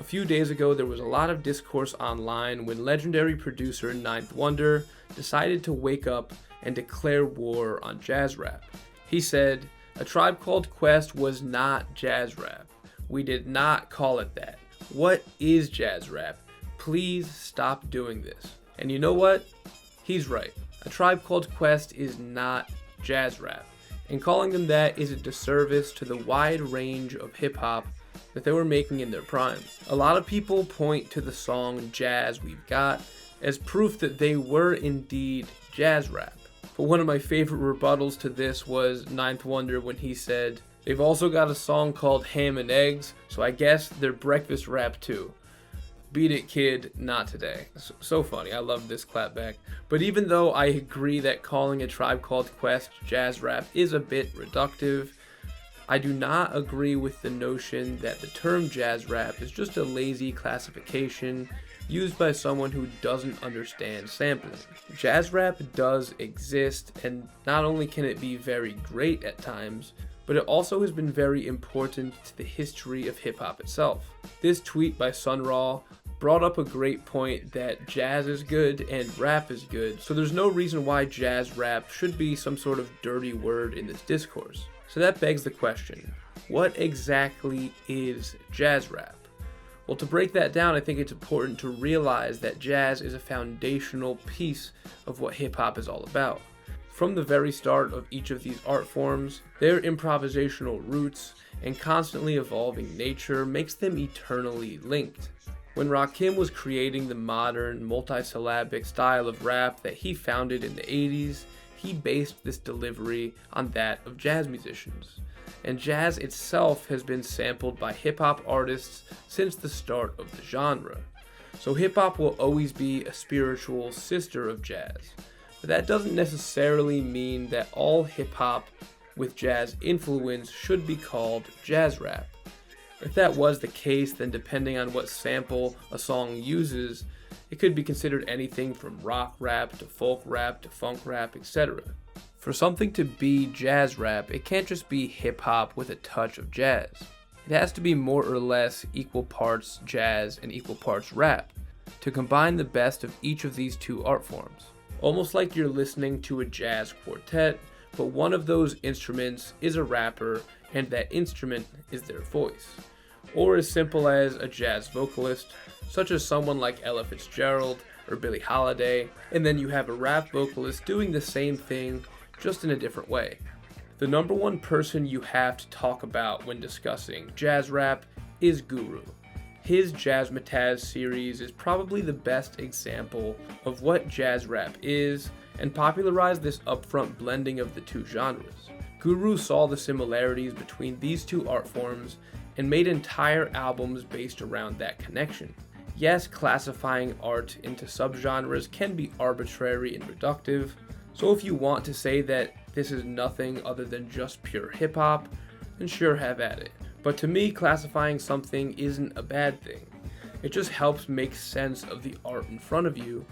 few days ago, there was a lot of discourse online when legendary producer Ninth Wonder decided to wake up and declare war on jazz rap. He said, "A Tribe Called Quest was not jazz rap. We did not call it that. What is jazz rap? Please stop doing this." And you know what? He's right. A Tribe Called Quest is not jazz rap. And calling them that is a disservice to the wide range of hip-hop that they were making in their prime. A lot of people point to the song Jazz We've Got as proof that they were indeed jazz rap. But one of my favorite rebuttals to this was Ninth Wonder when he said, "They've also got a song called Ham and Eggs, so I guess they're breakfast rap too. Beat it, kid, not today." So funny, I love this clapback. But even though I agree that calling A Tribe Called Quest jazz rap is a bit reductive, I do not agree with the notion that the term jazz rap is just a lazy classification used by someone who doesn't understand sampling. Jazz rap does exist, and not only can it be very great at times, but it also has been very important to the history of hip-hop itself. This tweet by Sun Ra brought up a great point that jazz is good and rap is good, so there's no reason why jazz rap should be some sort of dirty word in this discourse. So that begs the question, what exactly is jazz rap? Well, to break that down, I think it's important to realize that jazz is a foundational piece of what hip-hop is all about. From the very start of each of these art forms, their improvisational roots and constantly evolving nature makes them eternally linked. When Rakim was creating the modern, multisyllabic style of rap that he founded in the 80s, he based this delivery on that of jazz musicians. And jazz itself has been sampled by hip-hop artists since the start of the genre. So hip-hop will always be a spiritual sister of jazz. But that doesn't necessarily mean that all hip-hop with jazz influence should be called jazz rap. If that was the case, then depending on what sample a song uses, it could be considered anything from rock rap to folk rap to funk rap, etc. For something to be jazz rap, it can't just be hip-hop with a touch of jazz. It has to be more or less equal parts jazz and equal parts rap, to combine the best of each of these two art forms. Almost like you're listening to a jazz quartet, but one of those instruments is a rapper and that instrument is their voice. Or as simple as a jazz vocalist, such as someone like Ella Fitzgerald or Billie Holiday, and then you have a rap vocalist doing the same thing, just in a different way. The number one person you have to talk about when discussing jazz rap is Guru. His Jazzmatazz series is probably the best example of what jazz rap is and popularized this upfront blending of the two genres. Guru saw the similarities between these two art forms and made entire albums based around that connection. Yes, classifying art into subgenres can be arbitrary and reductive, so if you want to say that this is nothing other than just pure hip-hop, then sure, have at it. But to me, classifying something isn't a bad thing. It just helps make sense of the art in front of you,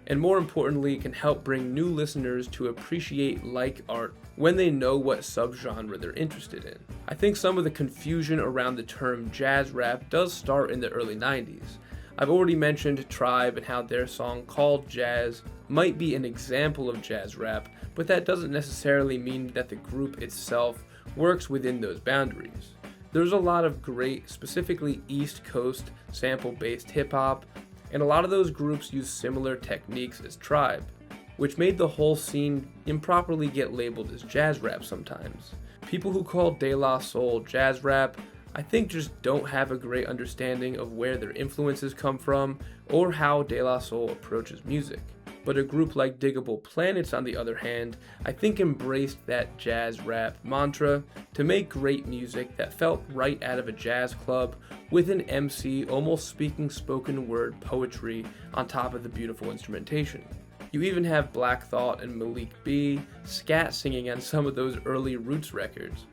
and more importantly, it can help bring new listeners to appreciate like art when they know what subgenre they're interested in. I think some of the confusion around the term jazz rap does start in the early 90s. I've already mentioned Tribe and how their song Called Jazz might be an example of jazz rap, but that doesn't necessarily mean that the group itself works within those boundaries. There's a lot of great, specifically East Coast sample-based hip-hop, and a lot of those groups use similar techniques as Tribe, which made the whole scene improperly get labeled as jazz rap sometimes. People who call De La Soul jazz rap, I think, just don't have a great understanding of where their influences come from or how De La Soul approaches music. But a group like Diggable Planets, on the other hand, I think embraced that jazz rap mantra to make great music that felt right out of a jazz club with an MC almost speaking spoken word poetry on top of the beautiful instrumentation. You even have Black Thought and Malik B scat singing on some of those early Roots records.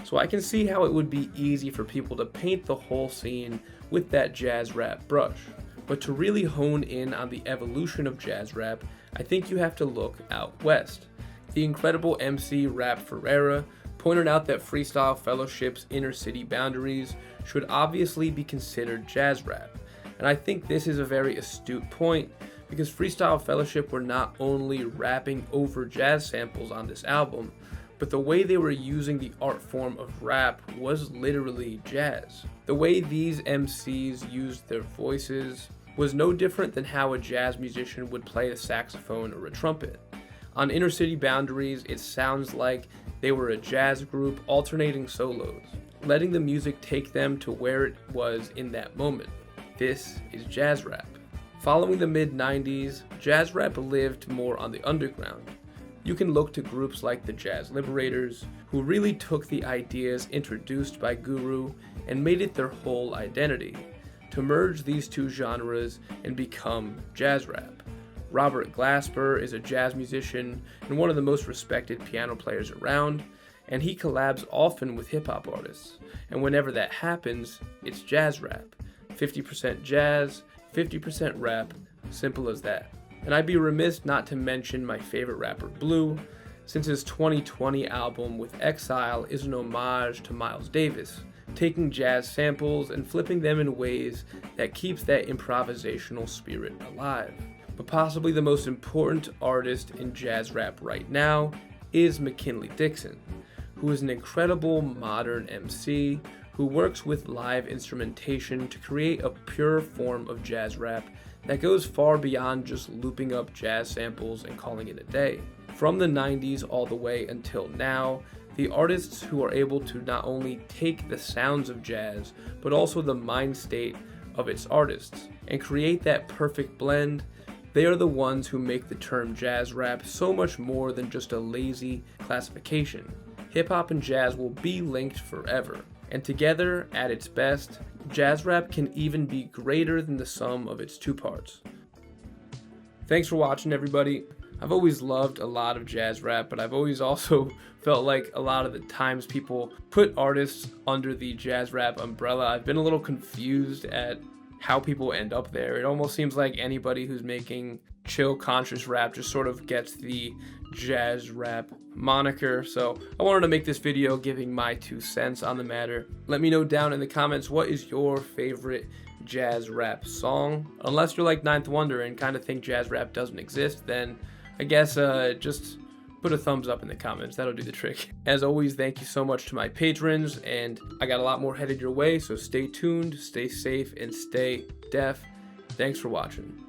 So I can see how it would be easy for people to paint the whole scene with that jazz rap brush. But to really hone in on the evolution of jazz rap, I think you have to look out west. The incredible MC Rap Ferreira pointed out that Freestyle Fellowship's Inner City Boundaries should obviously be considered jazz rap. And I think this is a very astute point, because Freestyle Fellowship were not only rapping over jazz samples on this album, but the way they were using the art form of rap was literally jazz. The way these MCs used their voices was no different than how a jazz musician would play a saxophone or a trumpet. On Inner City Boundaries, it sounds like they were a jazz group alternating solos, letting the music take them to where it was in that moment. This is jazz rap. Following the mid-90s, jazz rap lived more on the underground. You can look to groups like the Jazz Liberators, who really took the ideas introduced by Guru and made it their whole identity, to merge these two genres and become jazz rap. Robert Glasper is a jazz musician and one of the most respected piano players around, and he collabs often with hip-hop artists. And whenever that happens, it's jazz rap. 50% jazz, 50% rap, simple as that. And I'd be remiss not to mention my favorite rapper, Blue, since his 2020 album with Exile is an homage to Miles Davis, taking jazz samples and flipping them in ways that keeps that improvisational spirit alive. But possibly the most important artist in jazz rap right now is McKinley Dixon, who is an incredible modern MC who works with live instrumentation to create a pure form of jazz rap that goes far beyond just looping up jazz samples and calling it a day. From the 90s all the way until now, the artists who are able to not only take the sounds of jazz, but also the mind state of its artists, and create that perfect blend, they are the ones who make the term jazz rap so much more than just a lazy classification. Hip-hop and jazz will be linked forever, and together, at its best, jazz rap can even be greater than the sum of its two parts. Thanks for watching, everybody. I've always loved a lot of jazz rap, but I've always also felt like a lot of the times people put artists under the jazz rap umbrella. I've been a little confused at how people end up there. It almost seems like anybody who's making chill, conscious rap just sort of gets the jazz rap moniker. So I wanted to make this video giving my 2 cents on the matter. Let me know down in the comments, what is your favorite jazz rap song? Unless you're like Ninth Wonder and kind of think jazz rap doesn't exist, then I guess just put a thumbs up in the comments. That'll do the trick. As always, thank you so much to my patrons, and I got a lot more headed your way, so stay tuned, stay safe, and stay def. Thanks for watching.